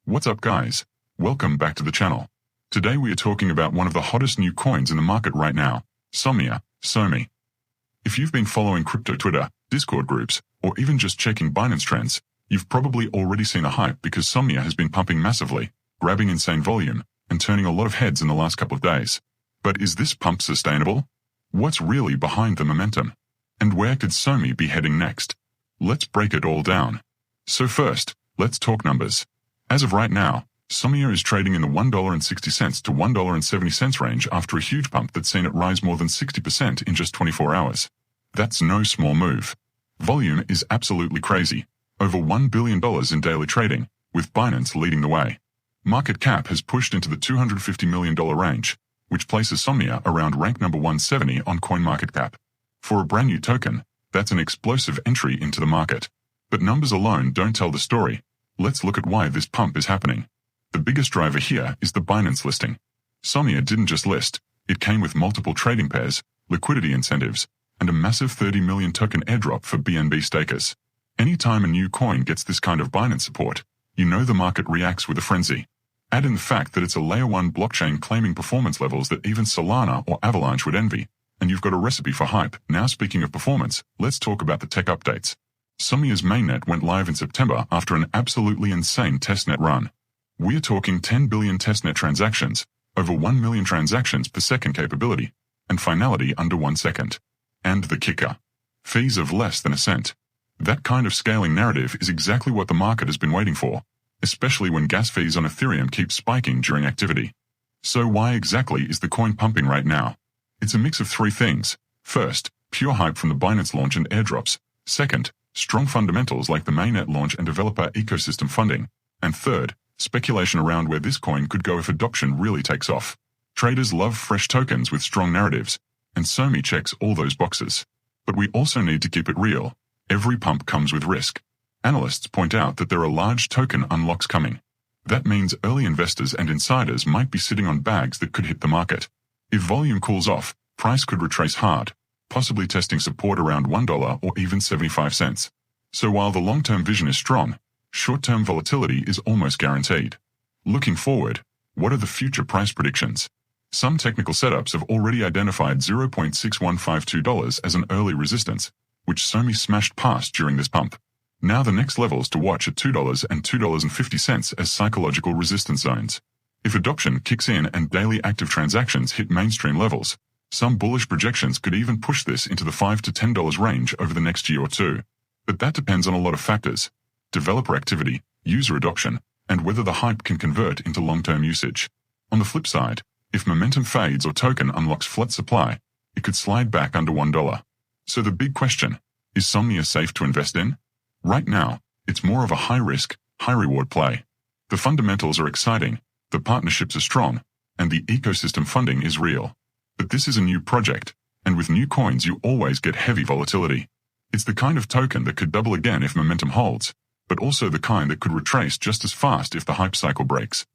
What's up guys? Welcome back to the channel. Today we are talking about one of the hottest new coins in the market right now, Somnia, SOMI. If you've been following crypto Twitter, Discord groups, or even just checking Binance trends, you've probably already seen a hype because Somnia has been pumping massively, grabbing insane volume, and turning a lot of heads in the last couple of days. But is this pump sustainable? What's really behind the momentum? And where could SOMI be heading next? Let's break it all down. So first, let's talk numbers. As of right now, Somnia is trading in the $1.60 to $1.70 range after a huge pump that's seen it rise more than 60% in just 24 hours. That's no small move. Volume is absolutely crazy. Over $1 billion in daily trading, with Binance leading the way. Market cap has pushed into the $250 million range, which places Somnia around rank number 170 on CoinMarketCap. For a brand new token, that's an explosive entry into the market. But numbers alone don't tell the story. Let's look at why this pump is happening. The biggest driver here is the Binance listing. Somnia didn't just list, it came with multiple trading pairs, liquidity incentives, and a massive 30 million token airdrop for BNB stakers. Anytime a new coin gets this kind of Binance support, you know the market reacts with a frenzy. Add in the fact that it's a layer 1 blockchain claiming performance levels that even Solana or Avalanche would envy, and you've got a recipe for hype. Now speaking of performance, let's talk about the tech updates. Somnia's mainnet went live in September after an absolutely insane testnet run. We're talking 10 billion testnet transactions, over 1 million transactions per second capability, and finality under 1 second. And the kicker. Fees of less than a cent. That kind of scaling narrative is exactly what the market has been waiting for, especially when gas fees on Ethereum keep spiking during activity. So why exactly is the coin pumping right now? It's a mix of three things. First, pure hype from the Binance launch and airdrops. Second, strong fundamentals like the mainnet launch and developer ecosystem funding. And third, speculation around where this coin could go if adoption really takes off. Traders love fresh tokens with strong narratives, and SOMI checks all those boxes. But we also need to keep it real. Every pump comes with risk. Analysts point out that there are large token unlocks coming. That means early investors and insiders might be sitting on bags that could hit the market. If volume cools off, price could retrace hard, possibly testing support around $1 or even 75 cents. So while the long-term vision is strong, short-term volatility is almost guaranteed. Looking forward, what are the future price predictions? Some technical setups have already identified $0.6152 as an early resistance, which SOMI smashed past during this pump. Now the next levels to watch are $2 and $2.50 as psychological resistance zones. If adoption kicks in and daily active transactions hit mainstream levels, some bullish projections could even push this into the $5 to $10 range over the next year or two. But that depends on a lot of factors: developer activity, user adoption, and whether the hype can convert into long-term usage. On the flip side, if momentum fades or token unlocks flat supply, it could slide back under $1. So the big question, is Somnia safe to invest in? Right now, it's more of a high-risk, high-reward play. The fundamentals are exciting, the partnerships are strong, and the ecosystem funding is real. But this is a new project, and with new coins you always get heavy volatility. It's the kind of token that could double again if momentum holds, but also the kind that could retrace just as fast if the hype cycle breaks.